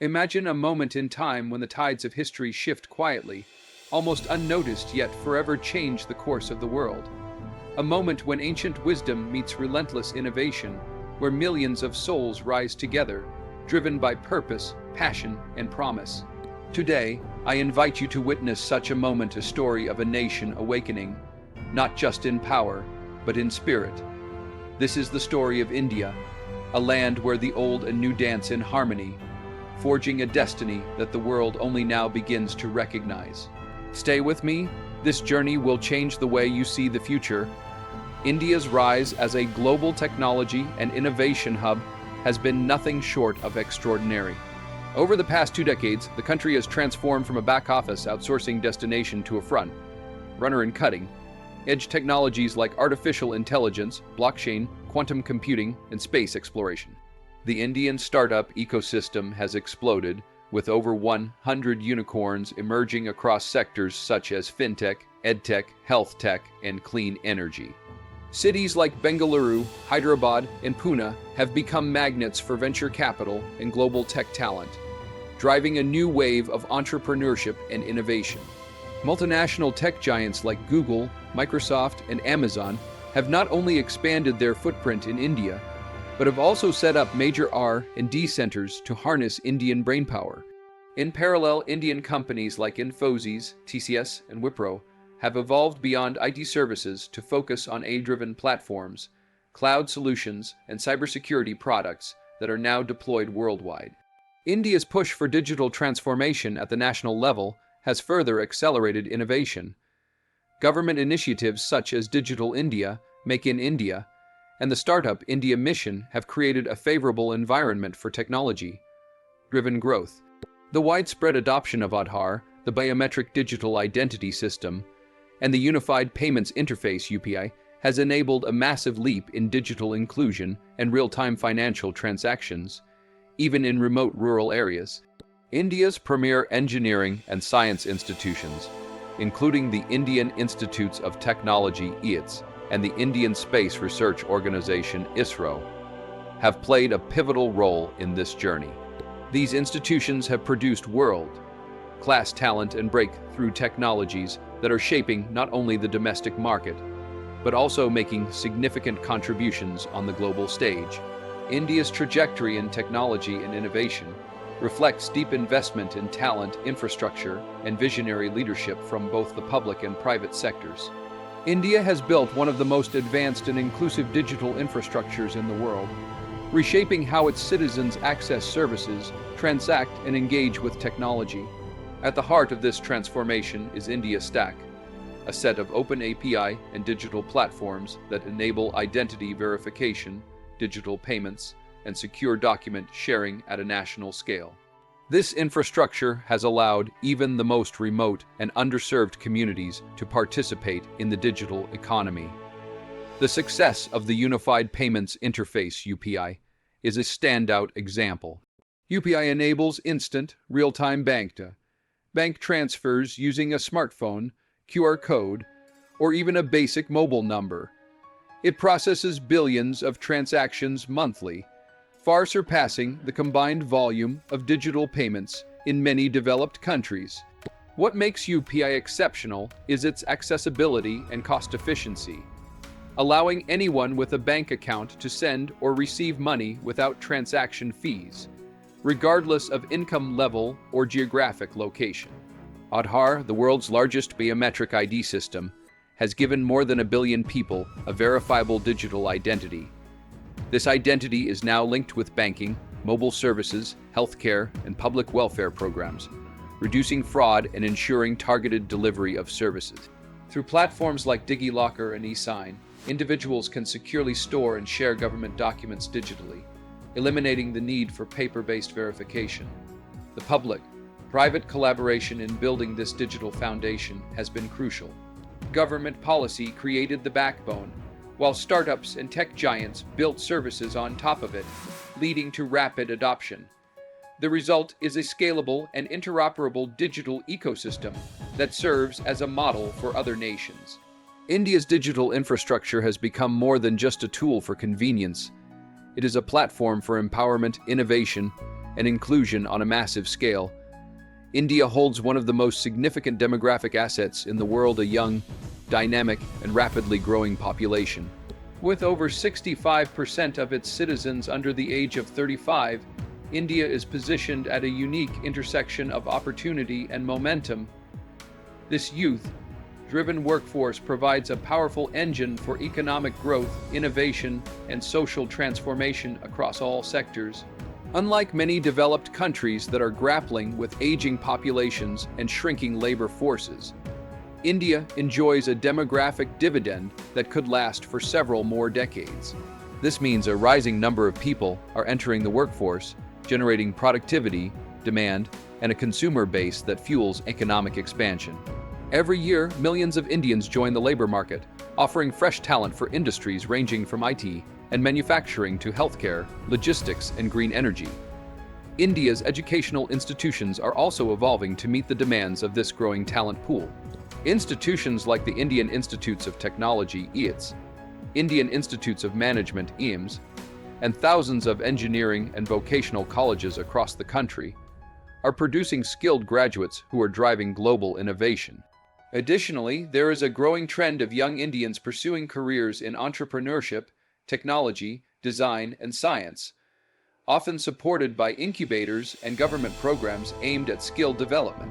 Imagine a moment in time when the tides of history shift quietly, almost unnoticed yet forever change the course of the world. A moment when ancient wisdom meets relentless innovation, where millions of souls rise together, driven by purpose, passion, and promise. Today, I invite you to witness such a moment, a story of a nation awakening, not just in power, but in spirit. This is the story of India, a land where the old and new dance in harmony, forging a destiny that the world only now begins to recognize. Stay with me. This journey will change the way you see the future. India's rise as a global technology and innovation hub has been nothing short of extraordinary. Over the past 2 decades, the country has transformed from a back-office outsourcing destination to a front-runner in cutting-edge technologies like artificial intelligence, blockchain, quantum computing, and space exploration. The Indian startup ecosystem has exploded, with over 100 unicorns emerging across sectors such as fintech, edtech, health tech, and clean energy. Cities like Bengaluru, Hyderabad, and Pune have become magnets for venture capital and global tech talent, driving a new wave of entrepreneurship and innovation. Multinational tech giants like Google, Microsoft, and Amazon have not only expanded their footprint in India, but have also set up major R&D centers to harness Indian brainpower. In parallel, Indian companies like Infosys, TCS, and Wipro have evolved beyond IT services to focus on AI-driven platforms, cloud solutions, and cybersecurity products that are now deployed worldwide. India's push for digital transformation at the national level has further accelerated innovation. Government initiatives such as Digital India, Make in India, and the Startup India mission have created a favorable environment for technology-driven growth. The widespread adoption of Aadhaar, the biometric digital identity system, and the Unified Payments Interface (UPI) has enabled a massive leap in digital inclusion and real-time financial transactions, even in remote rural areas. India's premier engineering and science institutions, including the Indian Institutes of Technology (IITs) and the Indian Space Research Organization (ISRO), have played a pivotal role in this journey. These institutions have produced world-class talent and breakthrough technologies that are shaping not only the domestic market, but also making significant contributions on the global stage. India's trajectory in technology and innovation reflects deep investment in talent, infrastructure, and visionary leadership from both the public and private sectors. India has built one of the most advanced and inclusive digital infrastructures in the world, reshaping how its citizens access services, transact, and engage with technology. At the heart of this transformation is India Stack, a set of open API and digital platforms that enable identity verification, digital payments, and secure document sharing at a national scale. This infrastructure has allowed even the most remote and underserved communities to participate in the digital economy. The success of the Unified Payments Interface (UPI) is a standout example. UPI enables instant, real-time bank transfers using a smartphone, QR code, or even a basic mobile number. It processes billions of transactions monthly, far surpassing the combined volume of digital payments in many developed countries. What makes UPI exceptional is its accessibility and cost efficiency, allowing anyone with a bank account to send or receive money without transaction fees, regardless of income level or geographic location. Aadhaar, the world's largest biometric ID system, has given more than 1 billion people a verifiable digital identity. This identity is now linked with banking, mobile services, healthcare, and public welfare programs, reducing fraud and ensuring targeted delivery of services. Through platforms like DigiLocker and eSign, individuals can securely store and share government documents digitally, eliminating the need for paper-based verification. The public-private collaboration in building this digital foundation has been crucial. Government policy created the backbone, while startups and tech giants built services on top of it, leading to rapid adoption. The result is a scalable and interoperable digital ecosystem that serves as a model for other nations. India's digital infrastructure has become more than just a tool for convenience. It is a platform for empowerment, innovation, and inclusion on a massive scale. India holds one of the most significant demographic assets in the world, a young, dynamic, and rapidly growing population. With over 65% of its citizens under the age of 35, India is positioned at a unique intersection of opportunity and momentum. This youth-driven workforce provides a powerful engine for economic growth, innovation, and social transformation across all sectors. Unlike many developed countries that are grappling with aging populations and shrinking labor forces, India enjoys a demographic dividend that could last for several more decades. This means a rising number of people are entering the workforce, generating productivity, demand, and a consumer base that fuels economic expansion. Every year, millions of Indians join the labor market, offering fresh talent for industries ranging from IT and manufacturing to healthcare, logistics, and green energy. India's educational institutions are also evolving to meet the demands of this growing talent pool. Institutions like the Indian Institutes of Technology (IITs), Indian Institutes of Management (IIMs), and thousands of engineering and vocational colleges across the country are producing skilled graduates who are driving global innovation. Additionally, there is a growing trend of young Indians pursuing careers in entrepreneurship, technology, design, and science, often supported by incubators and government programs aimed at skill development.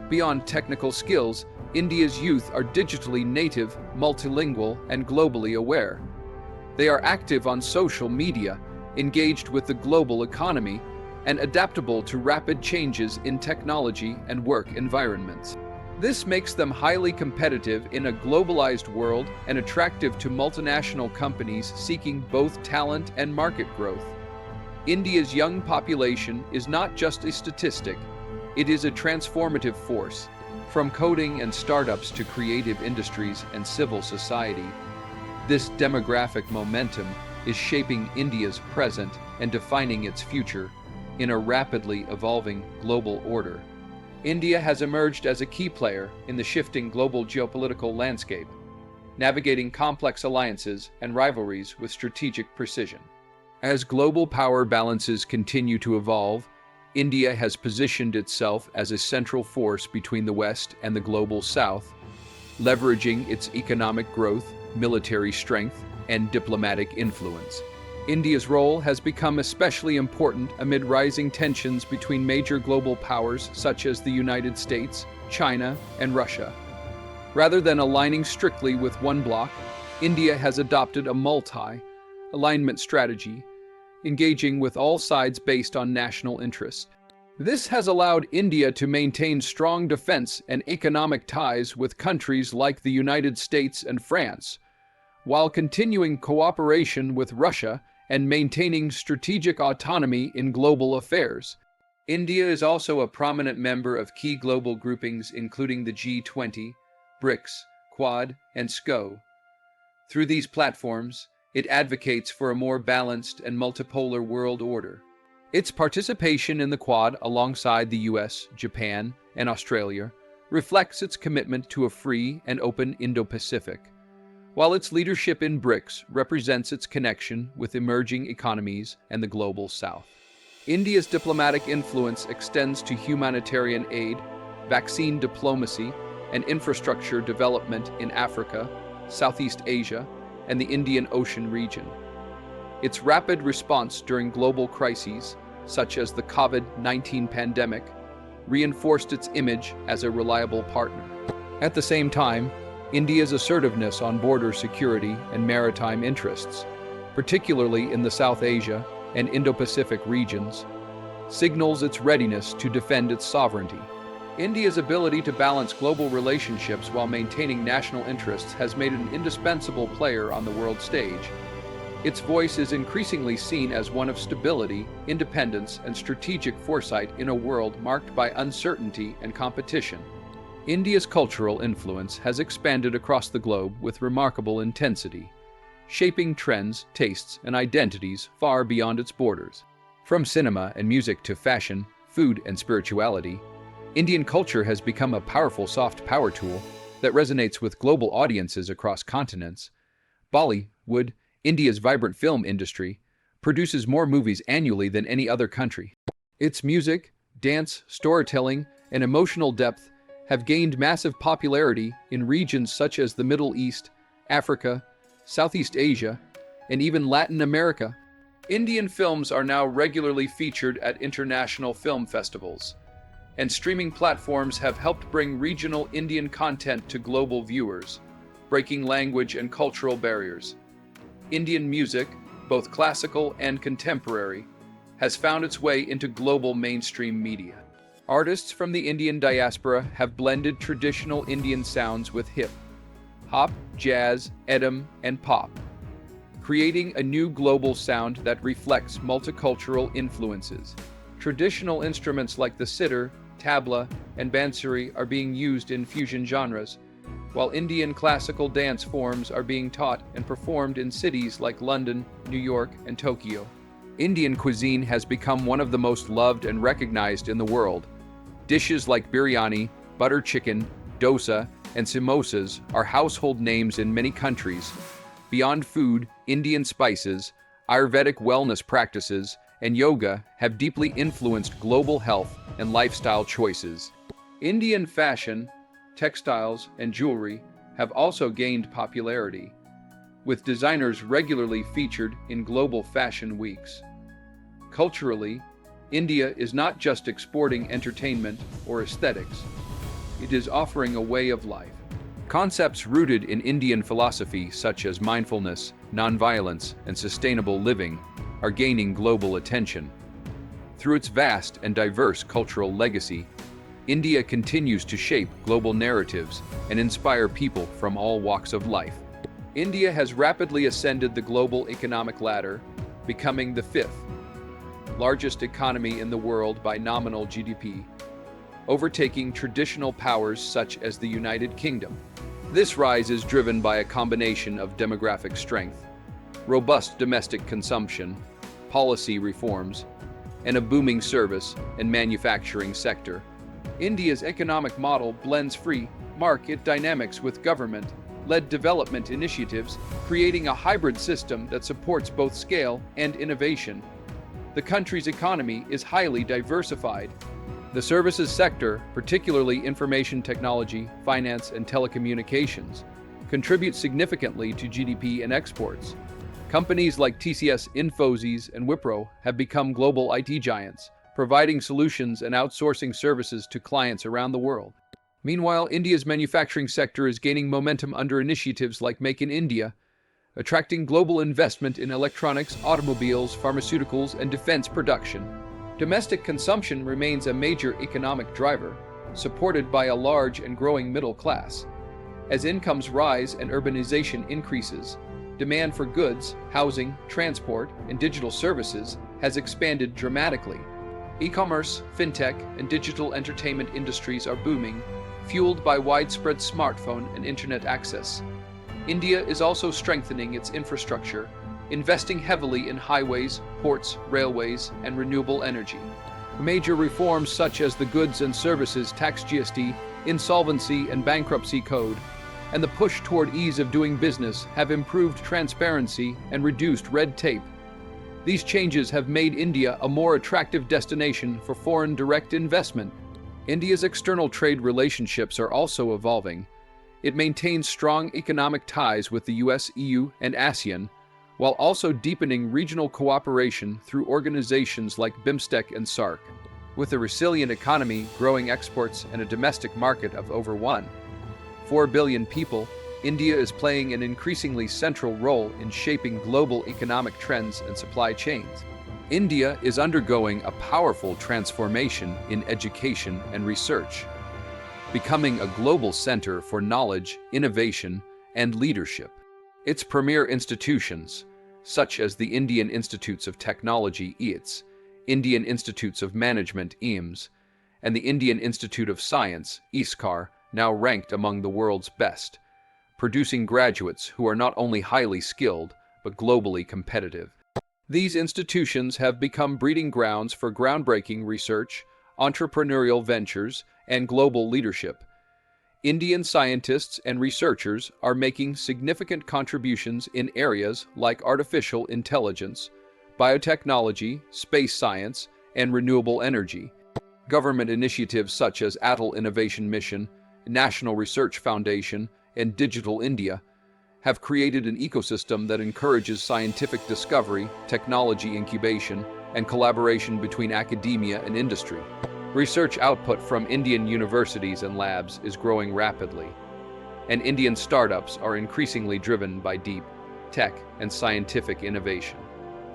Beyond technical skills, India's youth are digitally native, multilingual, and globally aware. They are active on social media, engaged with the global economy, and adaptable to rapid changes in technology and work environments. This makes them highly competitive in a globalized world and attractive to multinational companies seeking both talent and market growth. India's young population is not just a statistic, it is a transformative force. From coding and startups to creative industries and civil society, this demographic momentum is shaping India's present and defining its future in a rapidly evolving global order. India has emerged as a key player in the shifting global geopolitical landscape, navigating complex alliances and rivalries with strategic precision. As global power balances continue to evolve, India has positioned itself as a central force between the West and the global South, leveraging its economic growth, military strength, and diplomatic influence. India's role has become especially important amid rising tensions between major global powers such as the United States, China, and Russia. Rather than aligning strictly with one bloc, India has adopted a multi-alignment strategy, engaging with all sides based on national interest. This has allowed India to maintain strong defense and economic ties with countries like the United States and France, while continuing cooperation with Russia and maintaining strategic autonomy in global affairs. India is also a prominent member of key global groupings including the G20, BRICS, Quad, and SCO. Through these platforms, it advocates for a more balanced and multipolar world order. Its participation in the Quad alongside the US, Japan, and Australia reflects its commitment to a free and open Indo-Pacific, while its leadership in BRICS represents its connection with emerging economies and the global South. India's diplomatic influence extends to humanitarian aid, vaccine diplomacy, and infrastructure development in Africa, Southeast Asia, and the Indian Ocean region. Its rapid response during global crises, such as the COVID-19 pandemic, reinforced its image as a reliable partner. At the same time, India's assertiveness on border security and maritime interests, particularly in the South Asia and Indo-Pacific regions, signals its readiness to defend its sovereignty. India's ability to balance global relationships while maintaining national interests has made it an indispensable player on the world stage. Its voice is increasingly seen as one of stability, independence, and strategic foresight in a world marked by uncertainty and competition. India's cultural influence has expanded across the globe with remarkable intensity, shaping trends, tastes, and identities far beyond its borders. From cinema and music to fashion, food, and spirituality, Indian culture has become a powerful soft power tool that resonates with global audiences across continents. Bollywood, India's vibrant film industry, produces more movies annually than any other country. Its music, dance, storytelling, and emotional depth have gained massive popularity in regions such as the Middle East, Africa, Southeast Asia, and even Latin America. Indian films are now regularly featured at international film festivals, and streaming platforms have helped bring regional Indian content to global viewers, breaking language and cultural barriers. Indian music, both classical and contemporary, has found its way into global mainstream media. Artists from the Indian diaspora have blended traditional Indian sounds with hip hop, jazz, EDM, and pop, creating a new global sound that reflects multicultural influences. Traditional instruments like the sitar, tabla, and bansuri are being used in fusion genres, while Indian classical dance forms are being taught and performed in cities like London, New York, and Tokyo. Indian cuisine has become one of the most loved and recognized in the world. Dishes like biryani, butter chicken, dosa, and samosas are household names in many countries. Beyond food, Indian spices, Ayurvedic wellness practices, and yoga have deeply influenced global health and lifestyle choices. Indian fashion, textiles, and jewelry have also gained popularity, with designers regularly featured in global fashion weeks. Culturally, India is not just exporting entertainment or aesthetics, it is offering a way of life. Concepts rooted in Indian philosophy such as mindfulness, nonviolence, and sustainable living are gaining global attention. Through its vast and diverse cultural legacy, India continues to shape global narratives and inspire people from all walks of life. India has rapidly ascended the global economic ladder, becoming the fifth largest economy in the world by nominal GDP, overtaking traditional powers such as the United Kingdom. This rise is driven by a combination of demographic strength, robust domestic consumption, policy reforms, and a booming service and manufacturing sector. India's economic model blends free market dynamics with government-led development initiatives, creating a hybrid system that supports both scale and innovation. The country's economy is highly diversified. The services sector, particularly information technology, finance, and telecommunications, contribute significantly to GDP and exports. Companies like TCS, Infosys, and Wipro have become global IT giants, providing solutions and outsourcing services to clients around the world. Meanwhile, India's manufacturing sector is gaining momentum under initiatives like Make in India, attracting global investment in electronics, automobiles, pharmaceuticals, and defense production. Domestic consumption remains a major economic driver, supported by a large and growing middle class. As incomes rise and urbanization increases, demand for goods, housing, transport, and digital services has expanded dramatically. E-commerce, fintech, and digital entertainment industries are booming, fueled by widespread smartphone and internet access. India is also strengthening its infrastructure, investing heavily in highways, ports, railways, and renewable energy. Major reforms such as the Goods and Services Tax (GST), Insolvency and Bankruptcy Code, and the push toward ease of doing business have improved transparency and reduced red tape. These changes have made India a more attractive destination for foreign direct investment. India's external trade relationships are also evolving. It maintains strong economic ties with the US, EU, and ASEAN, while also deepening regional cooperation through organizations like BIMSTEC and SAARC. With a resilient economy, growing exports, and a domestic market of over 1.4 billion people, India is playing an increasingly central role in shaping global economic trends and supply chains. India is undergoing a powerful transformation in education and research, becoming a global center for knowledge, innovation, and leadership. Its premier institutions, such as the Indian Institutes of Technology (IITs), Indian Institutes of Management (IIMs), and the Indian Institute of Science (ISCAR), now ranked among the world's best, producing graduates who are not only highly skilled, but globally competitive. These institutions have become breeding grounds for groundbreaking research, entrepreneurial ventures, and global leadership. Indian scientists and researchers are making significant contributions in areas like artificial intelligence, biotechnology, space science, and renewable energy. Government initiatives such as Atal Innovation Mission, National Research Foundation, and Digital India have created an ecosystem that encourages scientific discovery, technology incubation, and collaboration between academia and industry. Research output from Indian universities and labs is growing rapidly, and Indian startups are increasingly driven by deep tech and scientific innovation.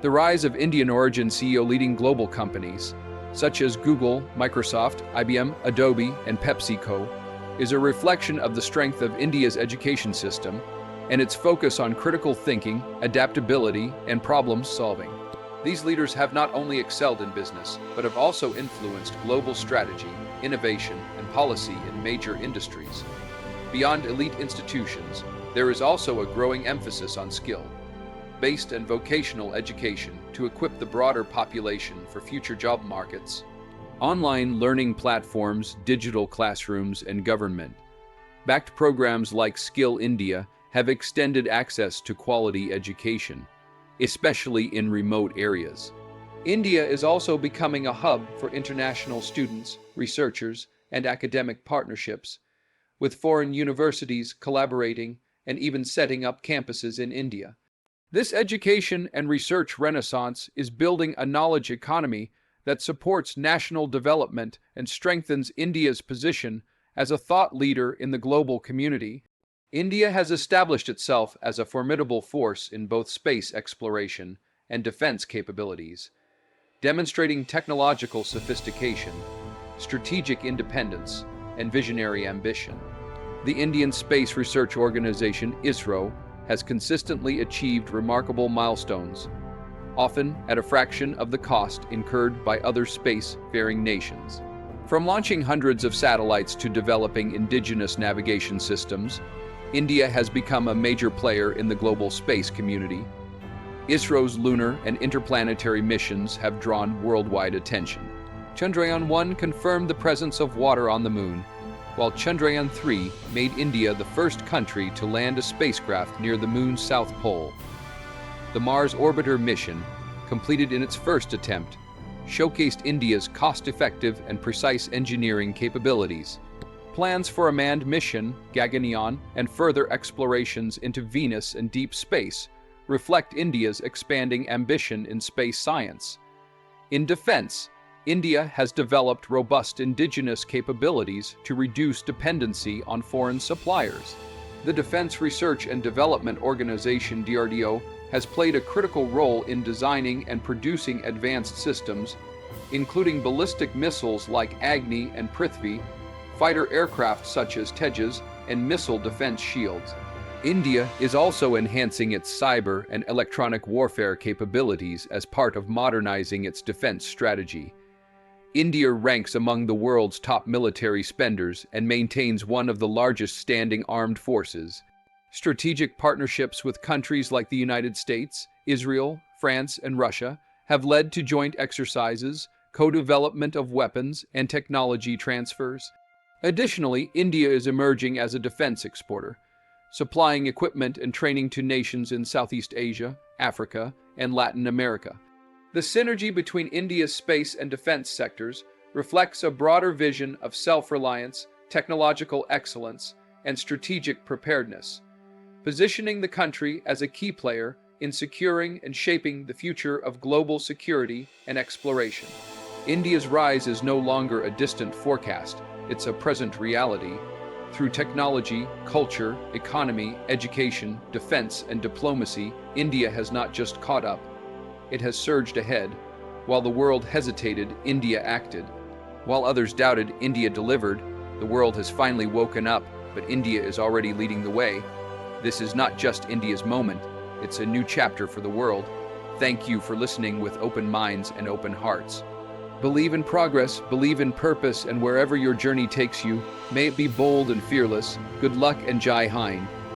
The rise of Indian-origin CEO-leading global companies, such as Google, Microsoft, IBM, Adobe, and PepsiCo, is a reflection of the strength of India's education system and its focus on critical thinking, adaptability, and problem-solving. These leaders have not only excelled in business, but have also influenced global strategy, innovation, and policy in major industries. Beyond elite institutions, there is also a growing emphasis on skill-based and vocational education to equip the broader population for future job markets. Online learning platforms, digital classrooms, and government-backed programs like Skill India have extended access to quality education, especially in remote areas. India is also becoming a hub for international students, researchers, and academic partnerships, with foreign universities collaborating and even setting up campuses in India. This education and research renaissance is building a knowledge economy that supports national development and strengthens India's position as a thought leader in the global community. India has established itself as a formidable force in both space exploration and defense capabilities, demonstrating technological sophistication, strategic independence, and visionary ambition. The Indian Space Research Organization, ISRO, has consistently achieved remarkable milestones, often at a fraction of the cost incurred by other space-faring nations. From launching hundreds of satellites to developing indigenous navigation systems, India has become a major player in the global space community. ISRO's lunar and interplanetary missions have drawn worldwide attention. Chandrayaan-1 confirmed the presence of water on the moon, while Chandrayaan-3 made India the first country to land a spacecraft near the moon's south pole. The Mars Orbiter mission, completed in its first attempt, showcased India's cost-effective and precise engineering capabilities. Plans for a manned mission, Gaganyaan, and further explorations into Venus and deep space reflect India's expanding ambition in space science. In defense, India has developed robust indigenous capabilities to reduce dependency on foreign suppliers. The Defense Research and Development Organization, DRDO, has played a critical role in designing and producing advanced systems, including ballistic missiles like Agni and Prithvi, fighter aircraft such as Tejas, and missile defense shields. India is also enhancing its cyber and electronic warfare capabilities as part of modernizing its defense strategy. India ranks among the world's top military spenders and maintains one of the largest standing armed forces. Strategic partnerships with countries like the United States, Israel, France, and Russia have led to joint exercises, co-development of weapons, and technology transfers. Additionally, India is emerging as a defense exporter, supplying equipment and training to nations in Southeast Asia, Africa, and Latin America. The synergy between India's space and defense sectors reflects a broader vision of self-reliance, technological excellence, and strategic preparedness, positioning the country as a key player in securing and shaping the future of global security and exploration. India's rise is no longer a distant forecast, it's a present reality. Through technology, culture, economy, education, defense, and diplomacy, India has not just caught up, it has surged ahead. While the world hesitated, India acted. While others doubted, India delivered. The world has finally woken up, but India is already leading the way. This is not just India's moment, it's a new chapter for the world. Thank you for listening with open minds and open hearts. Believe in progress, believe in purpose, and wherever your journey takes you, may it be bold and fearless. Good luck and Jai Hind.